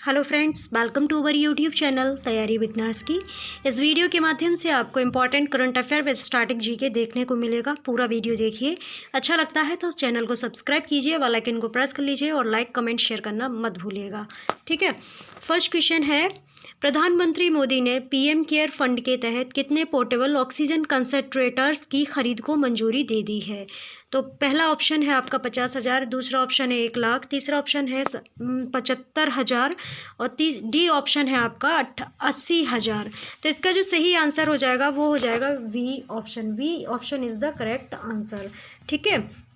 Hello friends, welcome to our YouTube channel तैयारी with nurse की। इस वीडियो के माध्यम से आपको important current affair with static GK देखने को मिलेगा। पूरा वीडियो देखिए, अच्छा लगता है तो चैनल को सब्सक्राइब कीजिए, बेल आइकन को प्रेस कर लीजिए और लाइक कमेंट शेयर करना मत भूलिएगा। ठीक है, फर्स्ट क्वेश्चन है, प्रधानमंत्री मोदी ने पीएम केयर फंड के तहत कितने पोर्टेबल ऑक्सीजन कंसंट्रेटर्स की खरीद को मंजूरी दे दी है? तो पहला ऑप्शन है आपका 50,000, दूसरा ऑप्शन है 1,00,000, तीसरा ऑप्शन है 75,000 और डी ऑप्शन है आपका 80,000। तो इसका जो सही आंसर हो जाएगा वो हो जाएगा V option is the correct answer. ठीक है,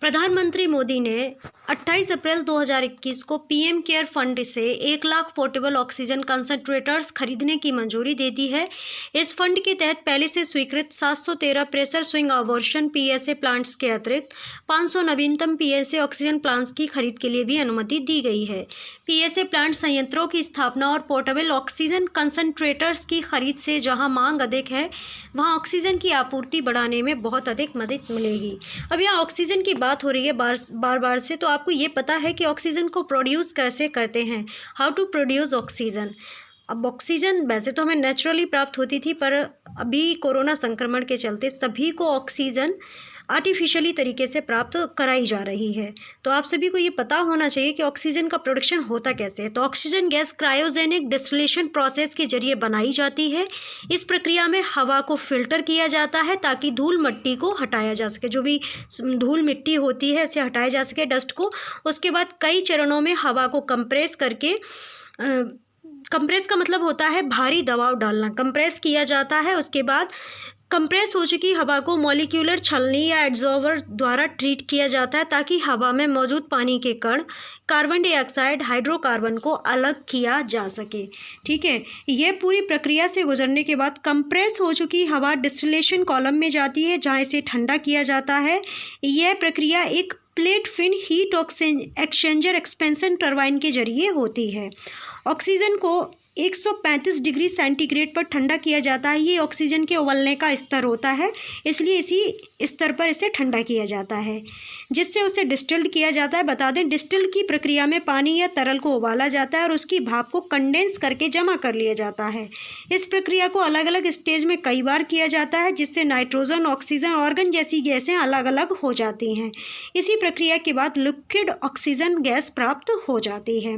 प्रधानमंत्री मोदी ने 28 अप्रैल 2021 को पीएम केयर फंड से 1,00,000 पोर्टेबल ऑक्सीजन कंसंट्रेटर्स खरीदने की मंजूरी दे दी है। इस फंड के तहत पहले से स्वीकृत 713 pressure swing abortion PSA plants के अतिरिक्त 500 नवीनतम पीएसए ऑक्सीजन प्लांट्स की खरीद के लिए भी अनुमति दी गई है। पीएसए प्लांट संयंत्रों की स्थापना और पोर्टेबल ऑक्सीजन कंसंट्रेटर्स की खरीद से जहां मांग अधिक है, वहां ऑक्सीजन की आपूर्ति बढ़ाने में बहुत अधिक मदद मिलेगी। अब यहाँ ऑक्सीजन की बात हो रही है बार बार से, तो आपको ये पता है कि ऑक्सीजन को प्रोड्यूस कैसे करते हैं, हाउ टू प्रोड्यूस ऑक्सीजन। अब ऑक्सीजन वैसे तो हमें नेचुरली प्राप्त होती थी, पर अभी कोरोना संक्रमण के चलते सभी को ऑक्सीजन आर्टिफिशियली तरीके से प्राप्त कराई जा रही है। तो आप सभी को ये पता होना चाहिए कि ऑक्सीजन का प्रोडक्शन होता कैसे है। तो oxygen gas cryogenic distillation process के जरिए बनाई जाती है। इस प्रक्रिया में हवा को फिल्टर किया जाता है ताकि धूल मिट्टी को हटाया जा सके, जो भी धूल मिट्टी होती है इसे हटाया जा सके, डस्ट को। उसके बाद कई चरणों में हवा को कंप्रेस करके कंप्रेस का मतलब होता है भारी दबाव डालना, कंप्रेस किया जाता है। उसके बाद कंप्रेस हो चुकी हवा को मॉलिक्यूलर छलनी या एड्जॉर्बर द्वारा ट्रीट किया जाता है ताकि हवा में मौजूद पानी के कण, कार्बन डाइऑक्साइड, हाइड्रोकार्बन को अलग किया जा सके। ठीक है, यह पूरी प्रक्रिया से गुजरने के बाद कंप्रेस हो चुकी हवा डिस्टिलेशन कॉलम में जाती है जहां इसे ठंडा किया जाता है। यह प्रक्रिया एक plate fin heat exchanger expansion turbine के जरिए होती है। ऑक्सीजन को 135 डिग्री सेंटीग्रेड पर ठंडा किया जाता है। ये ऑक्सीजन के उबलने का स्तर होता है, इसलिए इसी स्तर पर इसे ठंडा किया जाता है, जिससे उसे डिस्टिल्ड किया जाता है। बता दें, डिस्टिल्ड की प्रक्रिया में पानी या तरल को उबाला जाता है और उसकी भाप को कंडेंस करके जमा कर लिया जाता है। इस प्रक्रिया को अलग अलग स्टेज में कई बार किया जाता है, जिससे नाइट्रोजन, ऑक्सीजन, ऑर्गन जैसी गैसें अलग अलग हो जाती हैं। इसी प्रक्रिया के बाद लिक्विड ऑक्सीजन गैस प्राप्त हो जाती है।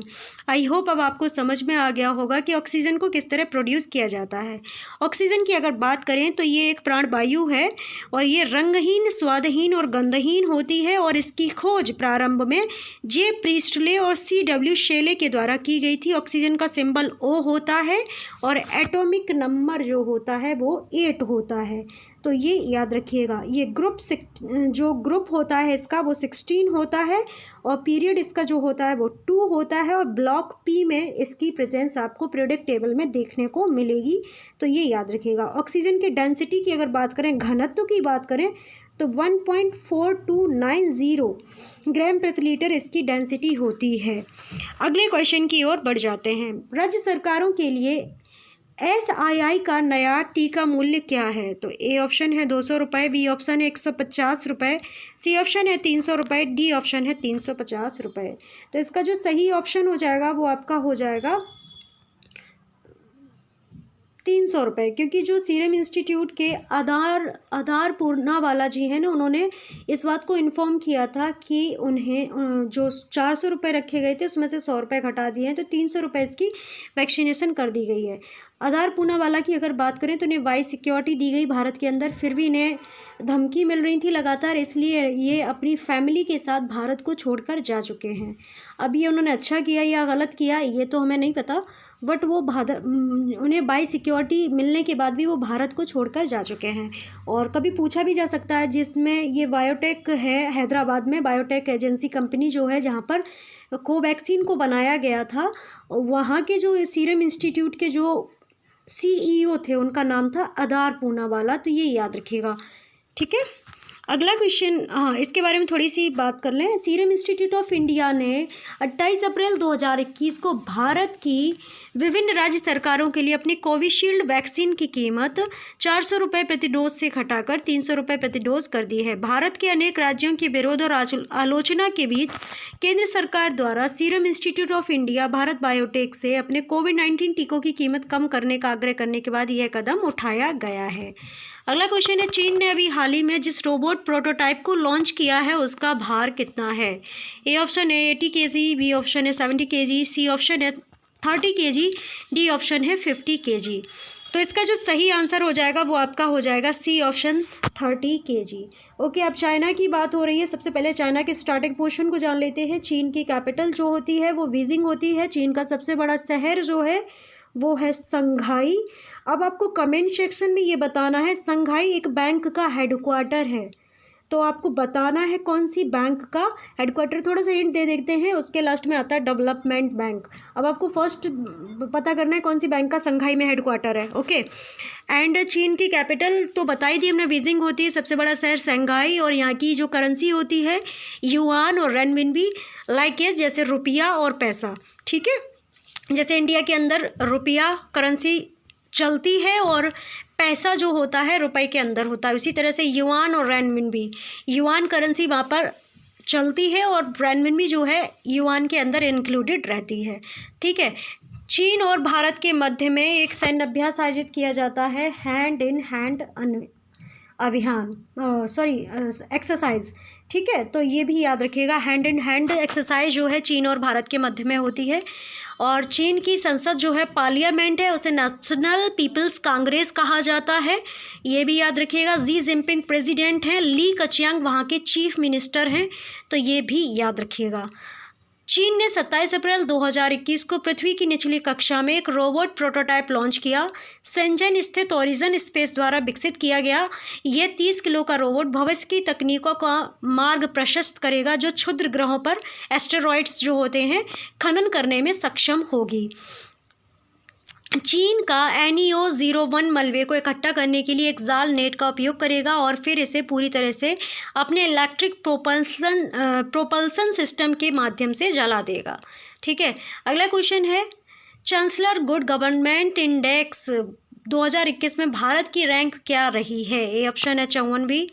आई होप अब आपको समझ में आ गया होगा कि ऑक्सीजन को किस तरह प्रोड्यूस किया जाता है। ऑक्सीजन की अगर बात करें तो ये एक प्राणवायु है और ये रंगहीन, स्वादहीन और गंधहीन होती है और इसकी खोज प्रारंभ में जे प्रीस्टले और CW शेले के द्वारा की गई थी। ऑक्सीजन का सिंबल O होता है और एटॉमिक नंबर जो होता है वो 8 होता है। तो ये याद रखिएगा। ये जो ग्रुप होता है इसका वो 16 होता है और पीरियड इसका जो होता है वो 2 होता है और ब्लॉक P में इसकी प्रेजेंस आपको पीरियोडिक टेबल में देखने को मिलेगी। तो ये याद रखिएगा। ऑक्सीजन की डेंसिटी की अगर बात करें, घनत्व की बात करें तो 1.4290 ग्राम प्रति लीटर इसकी डेंसिटी होती है। अगले क्वेश्चन की ओर बढ़ जाते हैं। राज्य सरकारों के लिए SII का नया टीका मूल्य क्या है? तो ए ऑप्शन है 200 रुपये, बी ऑप्शन है 150 रुपये, सी ऑप्शन है 300 रुपये, डी ऑप्शन है 350 रुपये। तो इसका जो सही ऑप्शन हो जाएगा वो आपका हो जाएगा 300 रुपये, क्योंकि जो सीरम इंस्टीट्यूट के आधार पूनावाला जी हैं ना, उन्होंने इस बात को इन्फॉर्म किया था कि उन्हें जो 400 रुपये रखे गए थे उसमें से 100 रुपये घटा दिए हैं, तो 300 रुपये इसकी वैक्सीनेशन कर दी गई है। आधार पूनावाला की अगर बात करें तो इन्हें वाई सिक्योरिटी दी गई भारत के अंदर, फिर भी इन्हें धमकी मिल रही थी लगातार, इसलिए ये अपनी फैमिली के साथ भारत को छोड़कर जा चुके हैं। अब ये उन्होंने अच्छा किया या गलत किया ये तो हमें नहीं पता, बट वो उन्हें बाई सिक्योरिटी मिलने के बाद भी वो भारत को छोड़कर जा चुके हैं। और कभी पूछा भी जा सकता है, जिसमें ये बायोटेक है, हैदराबाद में बायोटेक एजेंसी कंपनी जो है जहाँ पर कोवैक्सीन को बनाया गया था, वहाँ के जो सीरम इंस्टीट्यूट के जो CEO थे उनका नाम था आधार पूनावाला। तो ये याद रखिएगा। ठीक है, अगला क्वेश्चन, हाँ इसके बारे में थोड़ी सी बात कर लें। सीरम इंस्टीट्यूट ऑफ इंडिया ने 28 अप्रैल 2021 को भारत की विभिन्न राज्य सरकारों के लिए अपनी कोविशील्ड वैक्सीन की कीमत 400 रुपये प्रति डोज से घटाकर 300 रुपये प्रति डोज कर दी है। भारत के अनेक राज्यों के विरोध और आलोचना के बीच केंद्र सरकार द्वारा serum institute of India Bharat biotech से अपने कोविड-19 टीकों की कीमत कम करने का आग्रह करने के बाद यह कदम उठाया गया है। अगला क्वेश्चन है, चीन ने अभी हाल ही में जिस रोबोट प्रोटोटाइप को लॉन्च किया है उसका भार कितना है? ए ऑप्शन है 80 kg, बी ऑप्शन है 70 kg, सी ऑप्शन है 30 kg, डी ऑप्शन है 50 kg। तो इसका जो सही आंसर हो जाएगा वो आपका हो जाएगा सी ऑप्शन 30 kg। ओके, अब चाइना की बात हो रही है। सबसे पहले चाइना के स्टार्टिंग पोर्शन को जान लेते हैं। चीन की कैपिटल जो होती है वो बीजिंग होती है। चीन का सबसे बड़ा शहर जो है वो है संघाई। अब आपको कमेंट सेक्शन में ये बताना है, संघाई एक बैंक का हेडक्वार्टर है, तो आपको बताना है कौन सी बैंक का हेडक्वार्टर। थोड़ा सा हिंट दे देते हैं, उसके लास्ट में आता है डेवलपमेंट बैंक। अब आपको फर्स्ट पता करना है कौन सी बैंक का संघाई में हेडक्वार्टर है। ओके, एंड चीन की कैपिटल तो बता ही दी हमने, बीजिंग होती है। सबसे बड़ा शहर संघाई, और यहाँ की जो करेंसी होती है युआन और रेनमिनबी, लाइक है जैसे रुपया और पैसा। ठीक है, जैसे इंडिया के अंदर रुपया करेंसी चलती है और पैसा जो होता है रुपए के अंदर होता है, उसी तरह से युआन और रेनमिनबी, युआन करेंसी वहाँ पर चलती है और रेनमिनबी जो है युआन के अंदर इंक्लूडेड रहती है। ठीक है, चीन और भारत के मध्य में एक सैन्य अभ्यास आयोजित किया जाता है, हैंड इन हैंड अभियान, एक्सरसाइज। ठीक है, तो ये भी याद रखिएगा, हैंड इन हैंड एक्सरसाइज जो है चीन और भारत के मध्य में होती है। और चीन की संसद जो है पार्लियामेंट है, उसे नेशनल पीपल्स कांग्रेस कहा जाता है, ये भी याद रखिएगा। जी जिनपिंग प्रेसिडेंट हैं, ली कचियांग वहाँ के चीफ मिनिस्टर हैं, तो ये भी याद रखिएगा। चीन ने 27 अप्रैल 2021 को पृथ्वी की निचली कक्षा में एक रोबोट प्रोटोटाइप लॉन्च किया। शेंजन स्थित ओरिजन स्पेस द्वारा विकसित किया गया यह 30 किलो का रोबोट भविष्य की तकनीकों का मार्ग प्रशस्त करेगा, जो क्षुद्र ग्रहों पर एस्टेरॉइड्स जो होते हैं खनन करने में सक्षम होगी। चीन का NEO-01 मलबे को इकट्ठा करने के लिए एक जाल नेट का उपयोग करेगा और फिर इसे पूरी तरह से अपने इलेक्ट्रिक प्रोपल्सन सिस्टम के माध्यम से जला देगा। ठीक है, अगला क्वेश्चन है, चांसलर गुड गवर्नमेंट इंडेक्स 2021 में भारत की रैंक क्या रही है? ए ऑप्शन है 54वीं,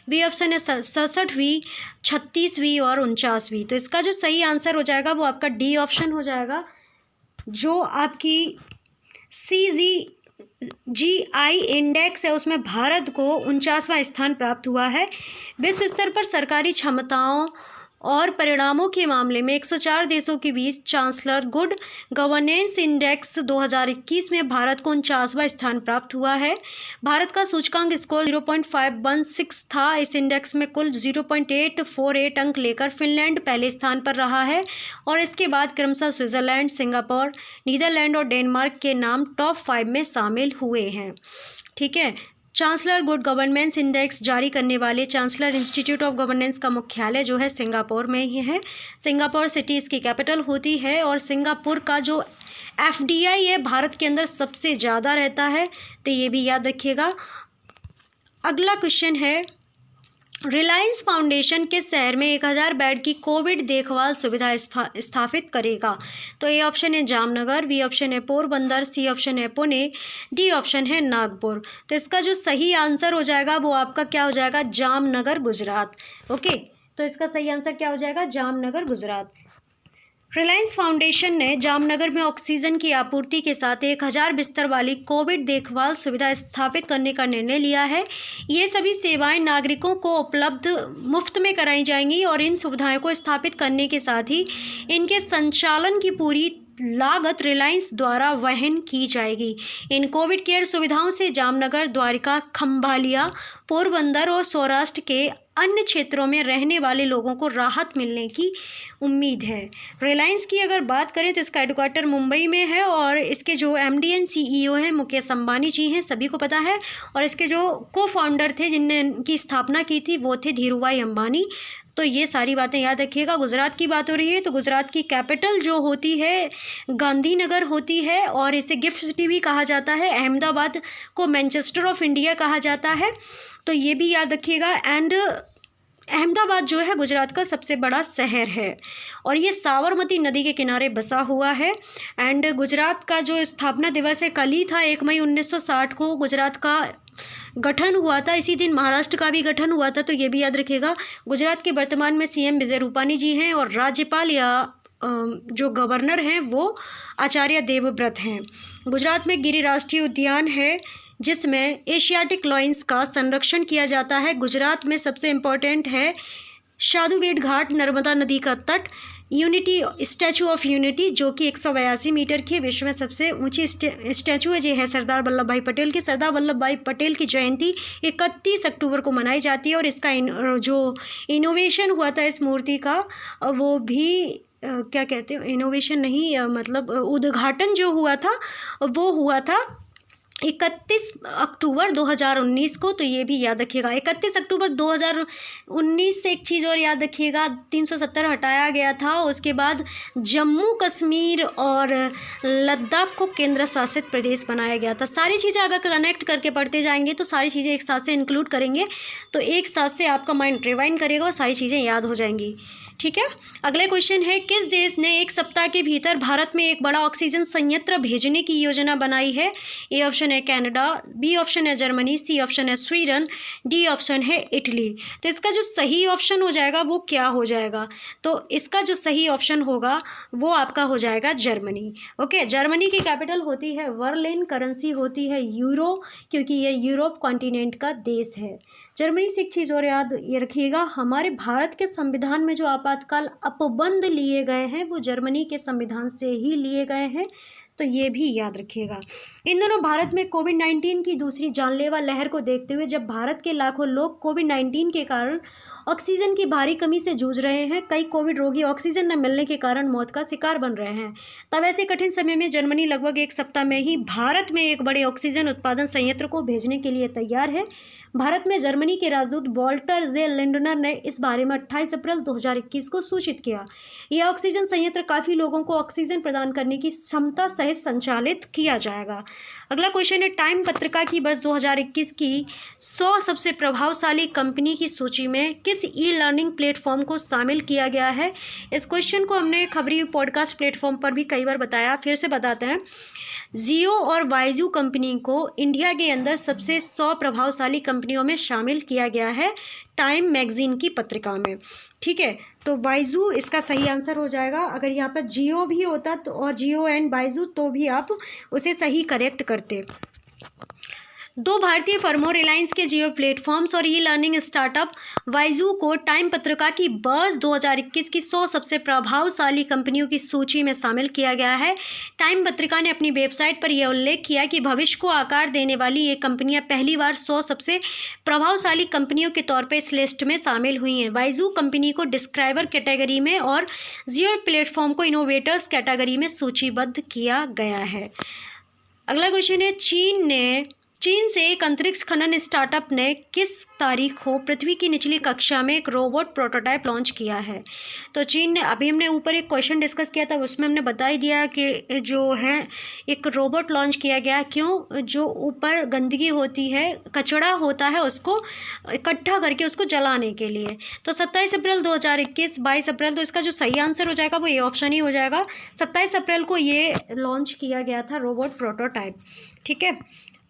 बी ऑप्शन है 67वीं, 36वीं और 49वीं। तो इसका जो सही आंसर हो जाएगा वो आपका डी ऑप्शन हो जाएगा, जो आपकी CGI इंडेक्स है उसमें भारत को 49वां स्थान प्राप्त हुआ है। विश्व स्तर पर सरकारी क्षमताओं और परिणामों के मामले में 104 देशों के बीच चांसलर गुड गवर्नेंस इंडेक्स 2021 में भारत को 49वां स्थान प्राप्त हुआ है। भारत का सूचकांक स्कोर 0.516 था। इस इंडेक्स में कुल 0.848 अंक लेकर फिनलैंड पहले स्थान पर रहा है और इसके बाद क्रमशः स्विट्ज़रलैंड, सिंगापुर, नीदरलैंड और डेनमार्क के नाम टॉप 5 में शामिल हुए हैं। ठीक है, चांसलर गुड गवर्नेंस इंडेक्स जारी करने वाले चांसलर इंस्टीट्यूट ऑफ गवर्नेंस का मुख्यालय जो है सिंगापुर में ही है। सिंगापुर सिटी इसकी कैपिटल होती है और सिंगापुर का जो FDI है भारत के अंदर सबसे ज़्यादा रहता है, तो ये भी याद रखिएगा। अगला क्वेश्चन है, रिलायंस फाउंडेशन के शहर में 1000 बेड की कोविड देखभाल सुविधा स्थापित करेगा? तो ए ऑप्शन है जामनगर, बी ऑप्शन है पोरबंदर, सी ऑप्शन है पुणे, डी ऑप्शन है नागपुर। तो इसका जो सही आंसर हो जाएगा वो आपका क्या हो जाएगा? जामनगर, गुजरात। ओके, तो इसका सही आंसर क्या हो जाएगा? जामनगर, गुजरात। रिलायंस फाउंडेशन ने जामनगर में ऑक्सीजन की आपूर्ति के साथ 1000 बिस्तर वाली कोविड देखभाल सुविधा स्थापित करने का निर्णय लिया है। ये सभी सेवाएं नागरिकों को उपलब्ध मुफ्त में कराई जाएंगी और इन सुविधाओं को स्थापित करने के साथ ही इनके संचालन की पूरी लागत रिलायंस द्वारा वहन की जाएगी। इन कोविड केयर सुविधाओं से जामनगर, द्वारिका, खंभालिया, पोरबंदर और सौराष्ट्र के अन्य क्षेत्रों में रहने वाले लोगों को राहत मिलने की उम्मीद है। रिलायंस की अगर बात करें तो इसका हेडक्वार्टर मुंबई में है और इसके जो MD एंड CEO हैं मुकेश अंबानी जी हैं, सभी को पता है। और इसके जो को-फाउंडर थे जिनने इनकी स्थापना की थी वो थे धीरूभाई अंबानी। तो ये सारी बातें याद रखिएगा। गुजरात की बात हो रही है तो गुजरात की कैपिटल जो होती है गांधीनगर होती है और इसे गिफ्ट सिटी भी कहा जाता है। अहमदाबाद को मैनचेस्टर ऑफ इंडिया कहा जाता है, तो ये भी याद रखिएगा। एंड अहमदाबाद जो है गुजरात का सबसे बड़ा शहर है और ये साबरमती नदी के किनारे बसा हुआ है। एंड गुजरात का जो स्थापना दिवस है कल ही था, 1 मई 1960 को गुजरात का गठन हुआ था। इसी दिन महाराष्ट्र का भी गठन हुआ था, तो ये भी याद रखिएगा। गुजरात के वर्तमान में सीएम विजय रूपानी जी हैं और राज्यपाल या जो गवर्नर हैं वो आचार्य देवव्रत हैं। गुजरात में गिरि राष्ट्रीय उद्यान है जिसमें एशियाटिक लॉयंस का संरक्षण किया जाता है। गुजरात में सबसे इम्पोर्टेंट है साधु बेट घाट, नर्मदा नदी का तट, यूनिटी स्टैचू ऑफ यूनिटी जो कि 182 मीटर की विश्व में सबसे ऊंची स्टैचू है, जो है सरदार वल्लभ भाई पटेल की। सरदार वल्लभ भाई पटेल की जयंती 31 अक्टूबर को मनाई जाती है और इसका जो इनोवेशन हुआ था इस मूर्ति का, वो भी क्या कहते हैं, इनोवेशन नहीं, मतलब उद्घाटन जो हुआ था वो हुआ था 31 अक्टूबर 2019 को। तो ये भी याद रखिएगा। 31 अक्टूबर 2019 से एक चीज़ और याद रखिएगा, 370 हटाया गया था। उसके बाद जम्मू कश्मीर और लद्दाख को केंद्र शासित प्रदेश बनाया गया था। सारी चीज़ें अगर कनेक्ट करके पढ़ते जाएंगे तो सारी चीज़ें एक साथ से इंक्लूड करेंगे तो एक साथ से आपका माइंड रिवाइंड करेगा और सारी चीज़ें याद हो जाएंगी। ठीक है, अगले क्वेश्चन है, किस देश ने एक सप्ताह के भीतर भारत में एक बड़ा ऑक्सीजन संयंत्र भेजने की योजना बनाई है? ए ऑप्शन है कनाडा, बी ऑप्शन है जर्मनी, सी ऑप्शन है स्वीडन, डी ऑप्शन है इटली। तो इसका जो सही ऑप्शन हो जाएगा वो क्या हो जाएगा? तो इसका जो सही ऑप्शन होगा वो आपका हो जाएगा जर्मनी। ओके, जर्मनी की कैपिटल होती है बर्लिन, करेंसी होती है यूरो क्योंकि ये यूरोप कॉन्टिनेंट का देश है। जर्मनी से एक चीज़ और याद ये रखिएगा, हमारे भारत के संविधान में जो आपातकाल अपबंध लिए गए हैं वो जर्मनी के संविधान से ही लिए गए हैं, तो ये भी याद रखिएगा। इन दोनों भारत में कोविड-19 की दूसरी जानलेवा लहर को देखते हुए जब भारत के लाखों लोग कोविड-19 के कारण ऑक्सीजन की भारी कमी से जूझ रहे हैं, कई कोविड रोगी ऑक्सीजन न मिलने के कारण मौत का शिकार बन रहे हैं, तब ऐसे कठिन समय में जर्मनी लगभग एक सप्ताह में ही भारत में एक बड़े ऑक्सीजन उत्पादन संयंत्र को भेजने के लिए तैयार है। भारत में जर्मनी के राजदूत वॉल्टर जे लिंडनर ने इस बारे में 28 अप्रैल 2021 को सूचित किया। यह ऑक्सीजन संयंत्र काफ़ी लोगों को ऑक्सीजन प्रदान करने की क्षमता सहित संचालित किया जाएगा। अगला क्वेश्चन है, टाइम पत्रिका की वर्ष 2021 की 100 सबसे प्रभावशाली कंपनी की सूची में किस ई लर्निंग प्लेटफॉर्म को शामिल किया गया है? इस क्वेश्चन को हमने खबरी पॉडकास्ट प्लेटफॉर्म पर भी कई बार बताया, फिर से बताते हैं। जियो और वाइजू कंपनी को इंडिया के अंदर सबसे 100 प्रभावशाली कंपनियों में शामिल किया गया है टाइम मैगजीन की पत्रिका में। ठीक है, तो वाइजू इसका सही आंसर हो जाएगा। अगर यहाँ पर जियो भी होता तो और जियो एंड वाइजू तो भी आप उसे सही करेक्ट करते। दो भारतीय फर्मों रिलायंस के जियो प्लेटफॉर्म्स और ई लर्निंग स्टार्टअप वाइजू को टाइम पत्रिका की वर्ष 2021 की 100 सबसे प्रभावशाली कंपनियों की सूची में शामिल किया गया है। टाइम पत्रिका ने अपनी वेबसाइट पर यह उल्लेख किया कि भविष्य को आकार देने वाली ये कंपनियां पहली बार 100 सबसे प्रभावशाली कंपनियों के तौर पर इस लिस्ट में शामिल हुई हैं। वाइजू कंपनी को डिस्क्राइबर कैटेगरी में और जियो प्लेटफॉर्म को इनोवेटर्स कैटेगरी में सूचीबद्ध किया गया है। अगला क्वेश्चन है, चीन से एक अंतरिक्ष खनन स्टार्टअप ने किस तारीख को पृथ्वी की निचली कक्षा में एक रोबोट प्रोटोटाइप लॉन्च किया है? तो चीन ने, अभी हमने ऊपर एक क्वेश्चन डिस्कस किया था उसमें हमने बता ही दिया कि जो है एक रोबोट लॉन्च किया गया। क्यों? जो ऊपर गंदगी होती है, कचरा होता है, उसको इकट्ठा करके उसको जलाने के लिए। तो 27 अप्रैल 2021, 22 अप्रैल, तो इसका जो सही आंसर हो जाएगा वो ये ऑप्शन ही हो जाएगा। 27 अप्रैल को ये लॉन्च किया गया था रोबोट प्रोटोटाइप। ठीक है,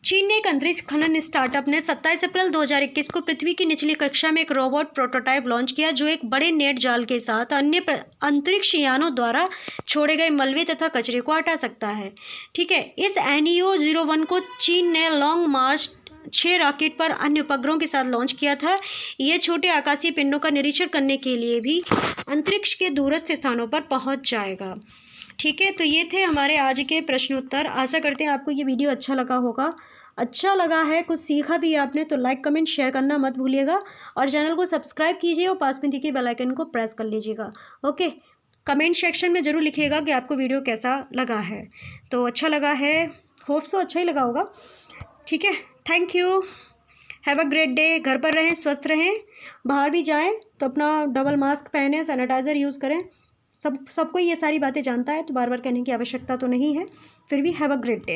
चीन ने एक अंतरिक्ष खनन स्टार्टअप ने 27 अप्रैल 2021 को पृथ्वी की निचली कक्षा में एक रोबोट प्रोटोटाइप लॉन्च किया जो एक बड़े नेट जाल के साथ अन्य अंतरिक्ष यानों द्वारा छोड़े गए मलबे तथा कचरे को हटा सकता है। ठीक है, इस NEO-01 को चीन ने लॉन्ग मार्च 6 रॉकेट पर अन्य उपग्रहों के साथ लॉन्च किया था। ये छोटे आकाशीय पिंडों का निरीक्षण करने के लिए भी अंतरिक्ष के दूरस्थ स्थानों पर पहुँच जाएगा। ठीक है, तो ये थे हमारे आज के प्रश्न उत्तर। आशा करते हैं आपको ये वीडियो अच्छा लगा होगा। अच्छा लगा है, कुछ सीखा भी आपने, तो लाइक कमेंट शेयर करना मत भूलिएगा और चैनल को सब्सक्राइब कीजिए और पास में दिखे बेल आइकन को प्रेस कर लीजिएगा। ओके, कमेंट सेक्शन में ज़रूर लिखिएगा कि आपको वीडियो कैसा लगा है। तो अच्छा लगा है, होप सो अच्छा ही लगा होगा। ठीक है, thank you, have a great day. घर पर रहें, स्वस्थ रहें, बाहर भी जाएँ तो अपना डबल मास्क पहने, सैनिटाइज़र यूज़ करें। सबको ये सारी बातें जानता है तो बार बार कहने की आवश्यकता तो नहीं है। फिर भी हैव अ ग्रेट डे।